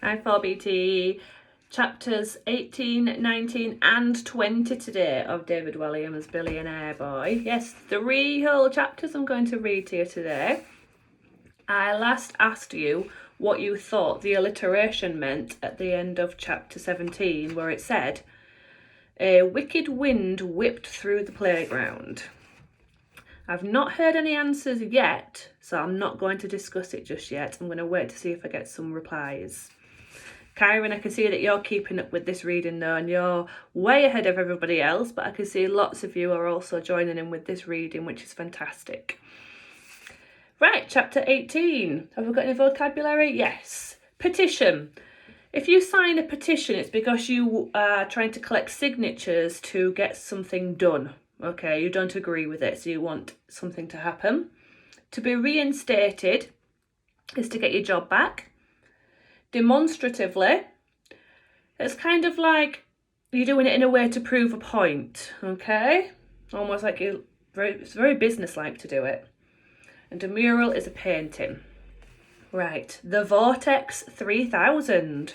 Hi 4BT. Chapters 18, 19 and 20 today of David Walliams' Billionaire Boy. Yes, 3 whole chapters I'm going to read to you today. I last asked you what you thought the alliteration meant at the end of chapter 17, where it said, "A wicked wind whipped through the playground." I've not heard any answers yet, so I'm not going to discuss it just yet. I'm going to wait to see if I get some replies. Kyron, I can see that you're keeping up with this reading though, and you're way ahead of everybody else, but I can see lots of you are also joining in with this reading, which is fantastic. Right, chapter 18. Have we got any vocabulary? Yes. Petition. If you sign a petition, it's because you are trying to collect signatures to get something done. Okay, you don't agree with it, so you want something to happen. To be reinstated is to get your job back. Demonstratively, it's kind of like you're doing it in a way to prove a point, okay? Almost like it's very businesslike to do it. And a mural is a painting. Right, the Vortex 3000.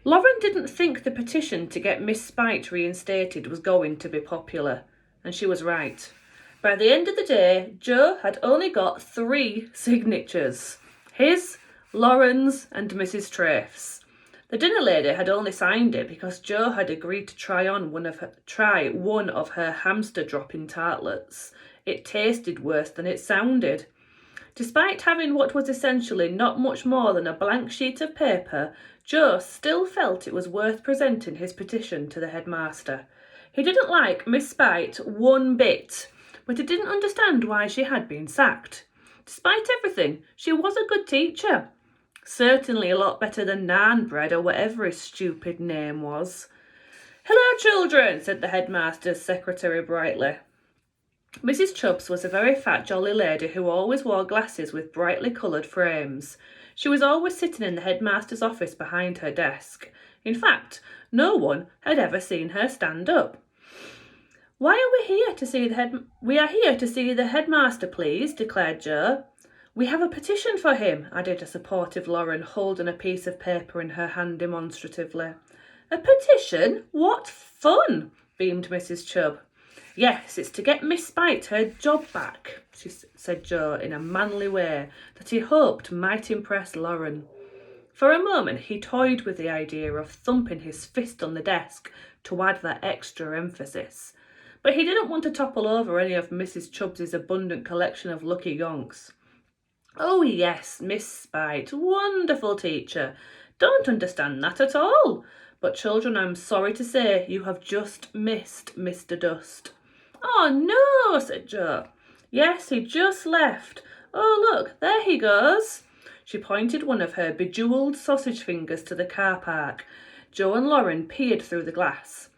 Lauren didn't think the petition to get Miss Spite reinstated was going to be popular, and she was right. By the end of the day, Joe had only got 3 signatures. His, Lauren's and Mrs. Traff's. The dinner lady had only signed it because Joe had agreed to try one of her hamster dropping tartlets. It tasted worse than it sounded. Despite having what was essentially not much more than a blank sheet of paper, Joe still felt it was worth presenting his petition to the headmaster. He didn't like Miss Spite one bit, but he didn't understand why she had been sacked. Despite everything, she was a good teacher. Certainly a lot better than Nanbread or whatever his stupid name was. "Hello, children," said the headmaster's secretary brightly. Mrs. Chubbs was a very fat, jolly lady who always wore glasses with brightly coloured frames. She was always sitting in the headmaster's office behind her desk. In fact, no one had ever seen her stand up. "Why are we here to see We are here to see the headmaster, please," declared Joe. "We have a petition for him," added a supportive Lauren, holding a piece of paper in her hand demonstratively. "A petition? What fun!" beamed Mrs. Chubb. "Yes, it's to get Miss Spite her job back," said Joe in a manly way that he hoped might impress Lauren. For a moment he toyed with the idea of thumping his fist on the desk to add that extra emphasis. But he didn't want to topple over any of Mrs. Chubbs's abundant collection of lucky gonks. "Oh yes, Miss Spite, wonderful teacher. Don't understand that at all. But children, I'm sorry to say you have just missed Mr. Dust." "Oh no," said Joe. "Yes, he just left. Oh look, there he goes." She pointed one of her bejewelled sausage fingers to the car park. Joe and Lauren peered through the glass.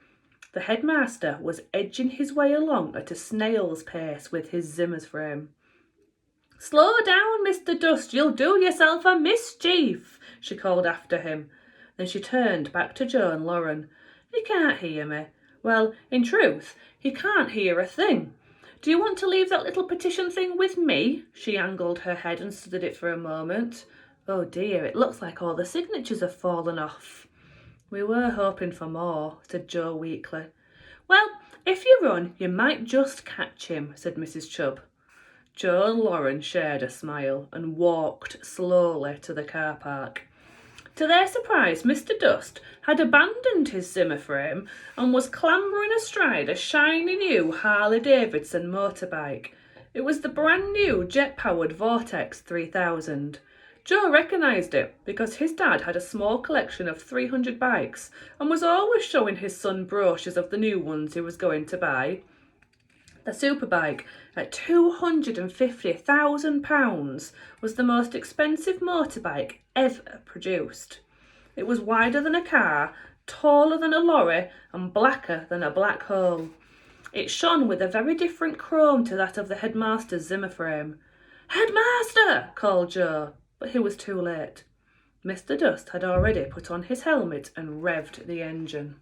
The headmaster was edging his way along at a snail's pace with his Zimmer's frame. "Slow down, Mr. Dust, you'll do yourself a mischief," she called after him. Then she turned back to Joe and Lauren. "He can't hear me. Well, in truth, he can't hear a thing. Do you want to leave that little petition thing with me?" She angled her head and studied it for a moment. "Oh dear, it looks like all the signatures have fallen off." "We were hoping for more," said Joe weakly. "Well, if you run, you might just catch him," said Mrs. Chubb. Joe and Lauren shared a smile and walked slowly to the car park. To their surprise, Mr. Dust had abandoned his Zimmer frame and was clambering astride a shiny new Harley-Davidson motorbike. It was the brand new jet-powered Vortex 3000. Joe recognised it because his dad had a small collection of 300 bikes and was always showing his son brochures of the new ones he was going to buy. The superbike, at £250,000, was the most expensive motorbike ever produced. It was wider than a car, taller than a lorry, and blacker than a black hole. It shone with a very different chrome to that of the headmaster's Zimmer frame. "Headmaster!" called Joe, but he was too late. Mr. Dust had already put on his helmet and revved the engine.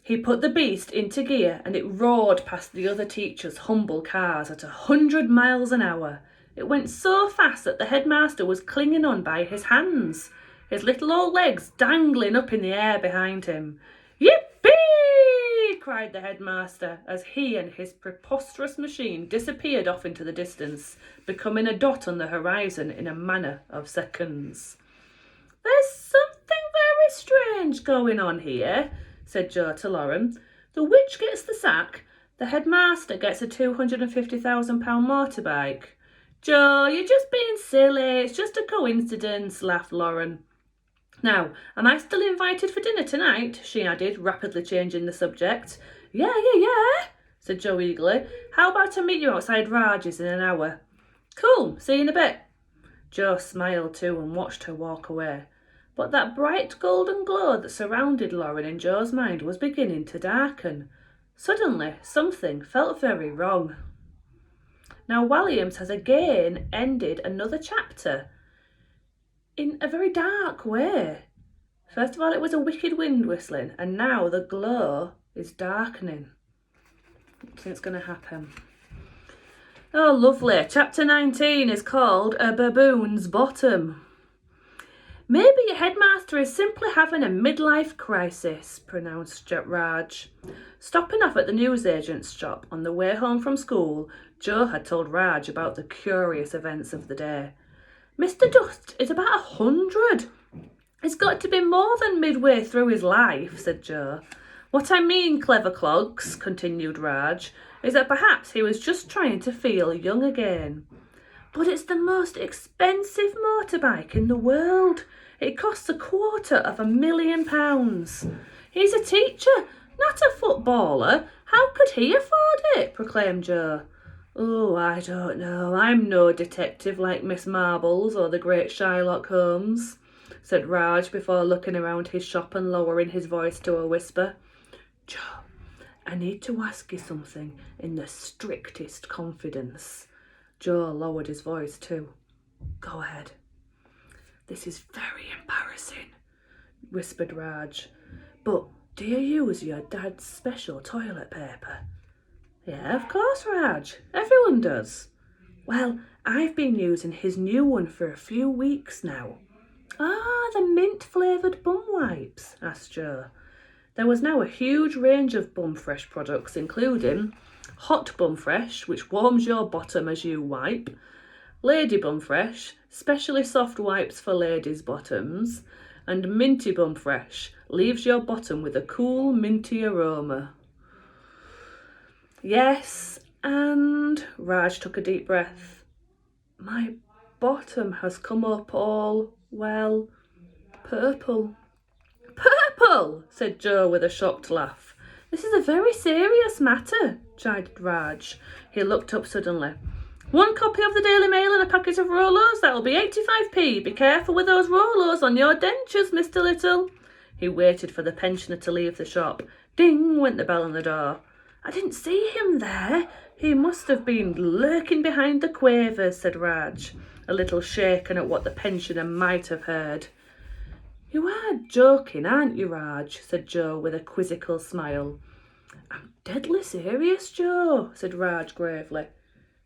He put the beast into gear and it roared past the other teachers' humble cars at 100 miles an hour. It went so fast that the headmaster was clinging on by his hands, his little old legs dangling up in the air behind him. "Yippee!" cried the headmaster as he and his preposterous machine disappeared off into the distance, becoming a dot on the horizon in a matter of seconds. "There's something very strange going on here," said Joe to Lauren. "The witch gets the sack, the headmaster gets a £250,000 motorbike." "Joe, you're just being silly. It's just a coincidence," laughed Lauren. "Now, am I still invited for dinner tonight?" she added, rapidly changing the subject. Yeah, said Joe eagerly. "How about I meet you outside Raj's in an hour?" "Cool, see you in a bit." Joe smiled too and watched her walk away. But that bright golden glow that surrounded Lauren in Joe's mind was beginning to darken. Suddenly, something felt very wrong. Now, Williams has again ended another chapter in a very dark way. First of all, it was a wicked wind whistling, and now the glow is darkening. I think it's going to happen. Oh, lovely. Chapter 19 is called A Baboon's Bottom. "Maybe your headmaster is simply having a midlife crisis," pronounced Raj. Stopping off at the newsagent's shop on the way home from school, Joe had told Raj about the curious events of the day. "Mr. Dust is about 100. It's got to be more than midway through his life," said Joe. "What I mean, clever clogs," continued Raj, "is that perhaps he was just trying to feel young again." "But it's the most expensive motorbike in the world. It costs £250,000. He's a teacher, not a footballer. How could he afford it?" proclaimed Joe. "Oh, I don't know. I'm no detective like Miss Marbles or the great Sherlock Holmes," said Raj before looking around his shop and lowering his voice to a whisper. "Joe, I need to ask you something in the strictest confidence." Joe lowered his voice too. "Go ahead." "This is very embarrassing," whispered Raj. "But do you use your dad's special toilet paper?" "Yeah, of course, Raj. Everyone does." "Well, I've been using his new one for a few weeks now." "Ah, the mint-flavoured bum wipes?" asked Joe. There was now a huge range of Bum Fresh products, including Hot Bum Fresh, which warms your bottom as you wipe, Lady Bum Fresh, specially soft wipes for ladies' bottoms, and Minty Bum Fresh, leaves your bottom with a cool, minty aroma. "Yes, and," Raj took a deep breath, "my bottom has come up all, well, purple." "Purple!" said Joe with a shocked laugh. "This is a very serious matter," chided Raj. He looked up suddenly. "1 copy of the Daily Mail and a packet of Rolos, that'll be 85p. Be careful with those Rolos on your dentures, Mr. Little." He waited for the pensioner to leave the shop. Ding went the bell on the door. "I didn't see him there. He must have been lurking behind the quavers," said Raj, a little shaken at what the pensioner might have heard. "You are joking, aren't you, Raj?" said Joe with a quizzical smile. "I'm deadly serious, Joe," said Raj gravely.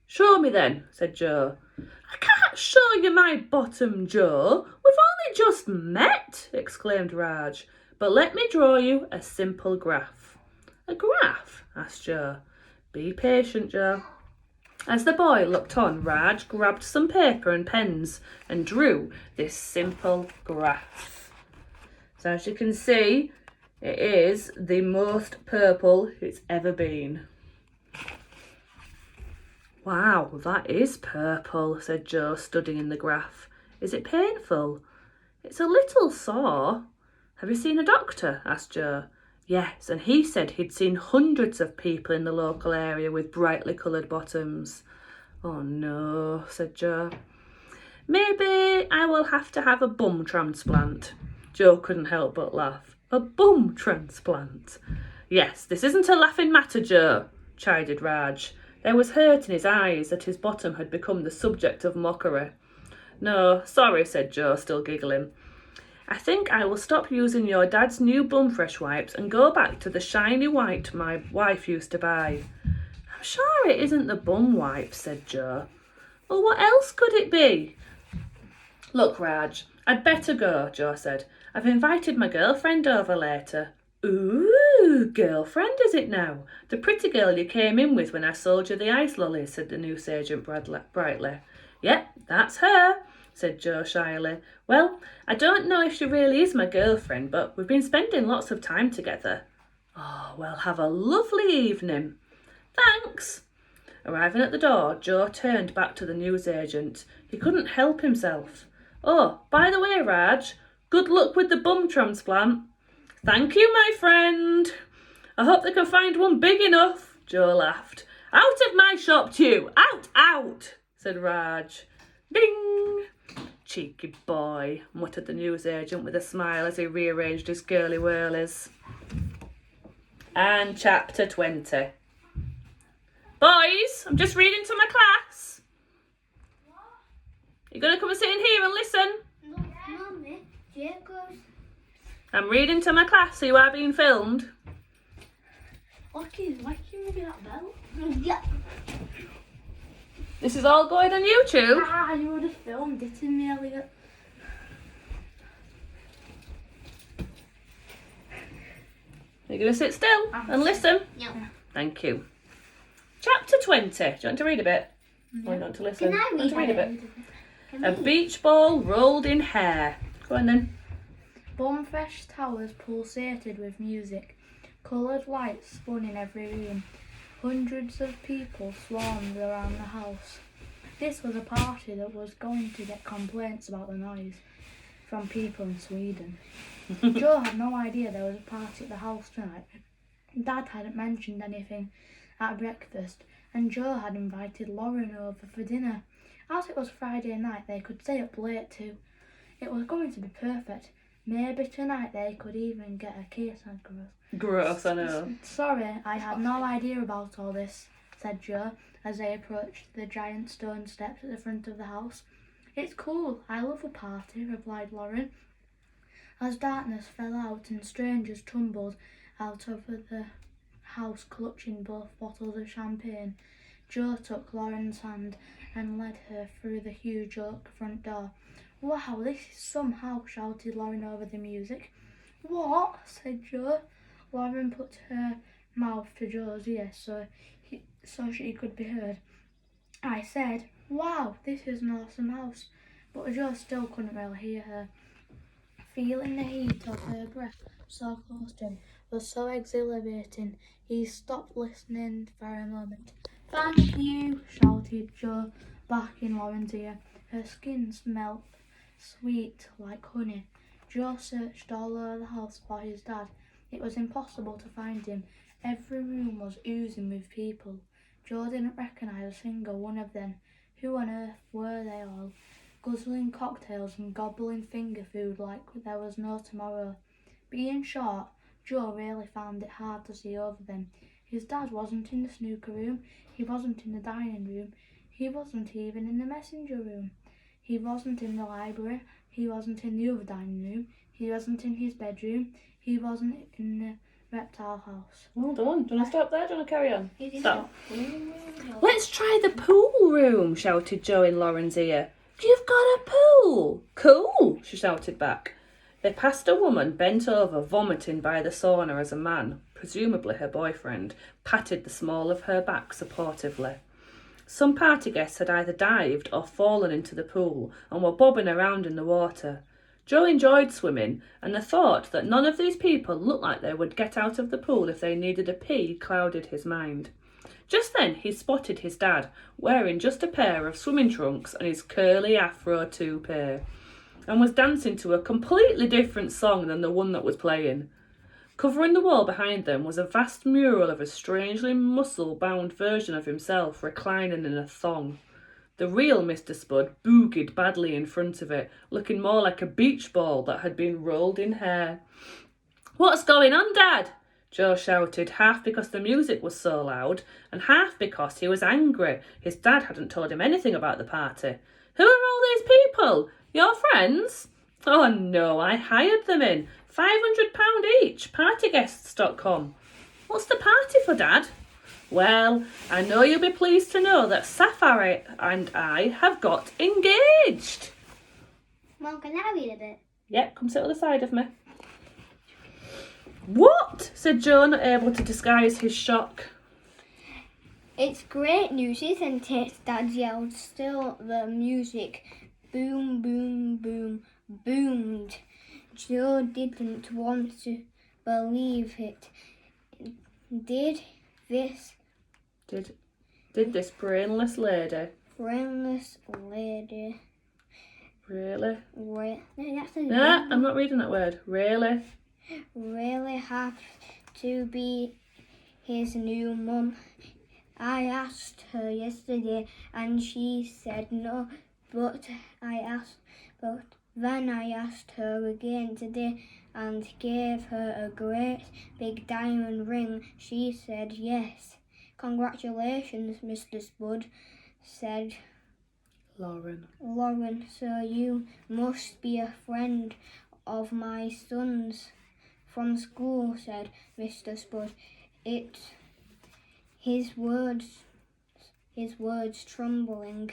"Show me then," said Joe. "I can't show you my bottom, Joe. We've only just met," exclaimed Raj. "But let me draw you a simple graph." "A graph?" asked Joe. "Be patient, Joe." As the boy looked on, Raj grabbed some paper and pens and drew this simple graph. So as you can see, it is the most purple it's ever been. "Wow, that is purple," said Joe, studying the graph. "Is it painful?" "It's a little sore." "Have you seen a doctor?" asked Joe. "Yes, and he said he'd seen hundreds of people in the local area with brightly coloured bottoms." "Oh no," said Joe. "Maybe I will have to have a bum transplant." Joe couldn't help but laugh. "A bum transplant?" "Yes, this isn't a laughing matter, Joe," chided Raj. There was hurt in his eyes that his bottom had become the subject of mockery. "No, sorry," said Joe, still giggling. I think I will stop using your dad's new bum fresh wipes and go back to the shiny white my wife used to buy. I'm sure it isn't the bum wipes, said Joe. Well, what else could it be? Look, Raj, I'd better go, Joe said. I've invited my girlfriend over later. Ooh, girlfriend is it now? The pretty girl you came in with when I sold you the ice lollies, said the newsagent brightly. Yep, that's her, said Joe shyly. Well, I don't know if she really is my girlfriend, but we've been spending lots of time together. Oh, well, have a lovely evening. Thanks. Arriving at the door, Joe turned back to the newsagent. He couldn't help himself. Oh, by the way, Raj, good luck with the bum transplant. Thank you, my friend. I hope they can find one big enough, Joe laughed. Out of my shop, you! Out, said Raj. Ding! Cheeky boy, muttered the newsagent with a smile as he rearranged his girly whirlies. And chapter 20. Boys, I'm just reading to my class. What? You going to come and sit in here and listen? No, Mummy, Jacob's. I'm reading to my class, so you are being filmed. Why can you ring that bell? Yeah. This is all going on YouTube. Ah, you would have filmed it in me, Elliot. You're going to sit still and listen? Yeah. Thank you. Chapter 20. Do you want to read a bit? Yeah. Or you want to listen? Can I Want to read a bit? Can A I? beach ball rolled in hair. Go on then. Bumfresh towers pulsated with music. Coloured lights spun in every room. Hundreds of people swarmed around the house. This was a party that was going to get complaints about the noise from people in Sweden. Joe had no idea there was a party at the house tonight. Dad hadn't mentioned anything at breakfast, and Joe had invited Lauren over for dinner. As it was Friday night, they could stay up late too. It was going to be perfect. Maybe tonight they could even get a kiss and gross. Gross, I know. Sorry, I had no idea about all this, said Joe as they approached the giant stone steps at the front of the house. It's cool, I love a party, replied Lauren. As darkness fell out and strangers tumbled out of the house clutching both bottles of champagne, Joe took Lauren's hand and led her through the huge oak front door. Wow, this is some house, shouted Lauren over the music. What? Said Joe. Lauren put her mouth to Joe's ear so she could be heard. I said, wow, this is an awesome house. But Joe still couldn't really hear her. Feeling the heat of her breath so close to him was so exhilarating, he stopped listening for a moment. Thank you, shouted Joe back in Lauren's ear. Her skin smelled sweet like honey. Joe searched all over the house for his dad. It was impossible to find him. Every room was oozing with people. Joe didn't recognise a single one of them. Who on earth were they all? Guzzling cocktails and gobbling finger food like there was no tomorrow. Being short, Joe really found it hard to see over them. His dad wasn't in the snooker room, he wasn't in the dining room, he wasn't even in the messenger room. He wasn't in the library, he wasn't in the other dining room, he wasn't in his bedroom, he wasn't in the reptile house. Well done. Do you want to stop there? Do you want to carry on? Stop. Stop. Let's try the pool room, shouted Joe in Lauren's ear. You've got a pool. Cool, she shouted back. They passed a woman bent over, vomiting by the sauna as a man, presumably her boyfriend, patted the small of her back supportively. Some party guests had either dived or fallen into the pool and were bobbing around in the water. Joe enjoyed swimming, and the thought that none of these people looked like they would get out of the pool if they needed a pee clouded his mind. Just then he spotted his dad, wearing just a pair of swimming trunks and his curly afro toupee, and was dancing to a completely different song than the one that was playing. Covering the wall behind them was a vast mural of a strangely muscle-bound version of himself reclining in a thong. The real Mr. Spud boogied badly in front of it, looking more like a beach ball that had been rolled in hair. What's going on, Dad? Joe shouted, half because the music was so loud, and half because he was angry. His dad hadn't told him anything about the party. Who are all these people? Your friends? Oh no, I hired them in. £500 each, partyguests.com. What's the party for, Dad? Well, I know you'll be pleased to know that Sapphire and I have got engaged. Mum, can I read a bit? Yep, come sit on the side of me. What? Said Joe, not able to disguise his shock. It's great news, isn't it? Dad yelled. Still the music boom, boom, boom, boomed. Joe didn't want to believe it. Did this brainless lady really? Nah, I'm not reading that word. Really? Really have to be his new mum? I asked her yesterday and she said no, but then I asked her again today and gave her a great big diamond ring. She said yes. Congratulations, Mr. Spud, said Lauren, so you must be a friend of my son's from school, said Mr. Spud. His words trembling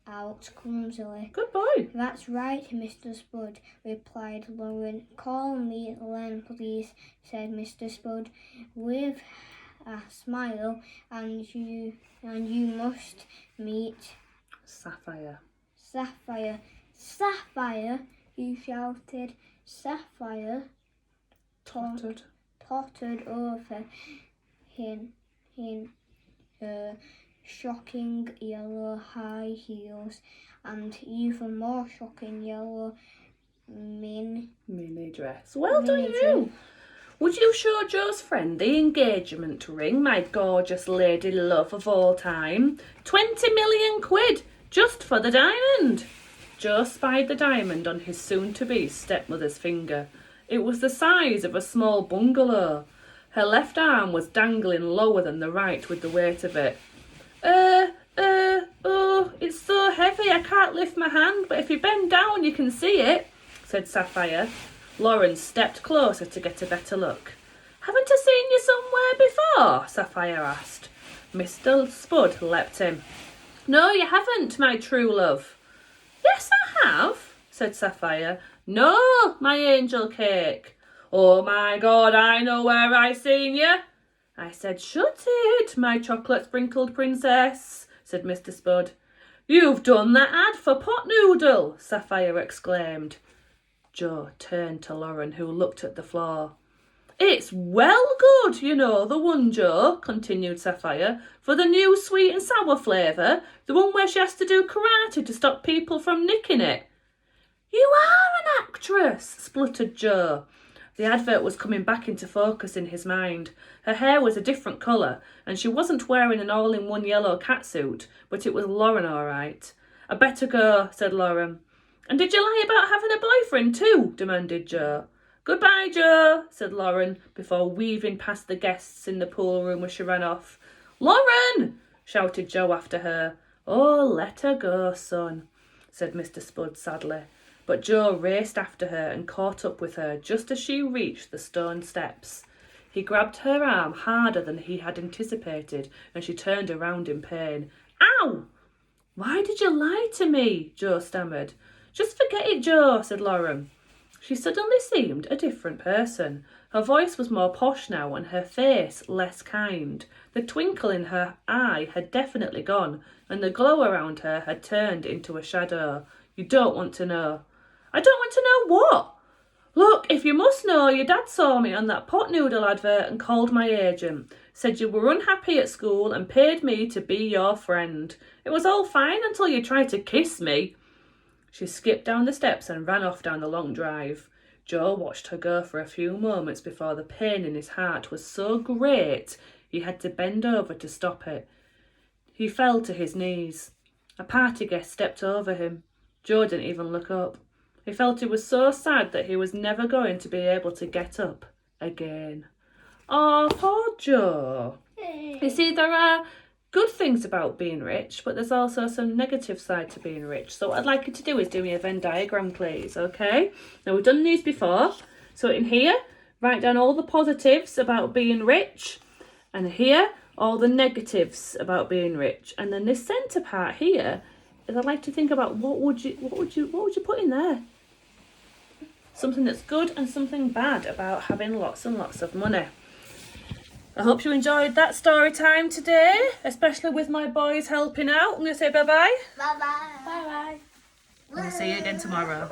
out clumsily. Good boy. That's right, Mr. Spud, replied Lauren. Call me Len, please, said Mr. Spud, with a smile, and you must meet Sapphire. Sapphire, he shouted. Sapphire Tottered. over in shocking yellow high heels and even more shocking yellow mini dress. Well done, you. Would you show Joe's friend the engagement ring, my gorgeous lady love of all time? 20 million quid just for the diamond. Joe spied the diamond on his soon-to-be stepmother's finger. It was the size of a small bungalow. Her left arm was dangling lower than the right with the weight of it. Oh, it's so heavy I can't lift my hand, but if you bend down you can see it, said Sapphire. Lauren stepped closer to get a better look. Haven't I seen you somewhere before? Sapphire asked. Mr. Spud leapt in. No, you haven't, my true love. Yes, I have, said Sapphire. No, my angel cake. Oh my God, I know where I seen you. I said, shut it, my chocolate sprinkled princess, said Mr. Spud. You've done that ad for Pot Noodle, Sapphire exclaimed. Joe turned to Lauren, who looked at the floor. It's well good, you know, the one, Joe, continued Sapphire, for the new sweet and sour flavour, the one where she has to do karate to stop people from nicking it. You are an actress, spluttered Joe. The advert was coming back into focus in his mind. Her hair was a different colour, and she wasn't wearing an all-in-one yellow catsuit, but it was Lauren all right. I better go, said Lauren. And did you lie about having a boyfriend too? Demanded Joe. Goodbye, Joe, said Lauren, before weaving past the guests in the pool room as she ran off. Lauren! Shouted Joe after her. Oh, let her go, son, said Mr. Spud sadly. But Joe raced after her and caught up with her just as she reached the stone steps. He grabbed her arm harder than he had anticipated, and she turned around in pain. Ow! Why did you lie to me? Joe stammered. Just forget it, Joe, said Lauren. She suddenly seemed a different person. Her voice was more posh now and her face less kind. The twinkle in her eye had definitely gone, and the glow around her had turned into a shadow. You don't want to know. I don't want to know what? Look, if you must know, your dad saw me on that pot noodle advert and called my agent. Said you were unhappy at school and paid me to be your friend. It was all fine until you tried to kiss me. She skipped down the steps and ran off down the long drive. Joe watched her go for a few moments before the pain in his heart was so great he had to bend over to stop it. He fell to his knees. A party guest stepped over him. Joe didn't even look up. He felt he was so sad that he was never going to be able to get up again. Oh, poor Joe. It's either a good things about being rich, but there's also some negative side to being rich. So what I'd like you to do is do me a Venn diagram, please, okay? Now, we've done these before. So in here, write down all the positives about being rich, and here, all the negatives about being rich. And then this centre part here is I'd like to think about what would you put in there? Something that's good and something bad about having lots and lots of money. I hope you enjoyed that story time today, especially with my boys helping out. I'm going to say bye-bye. Bye bye. Bye bye. And I'll see you again tomorrow.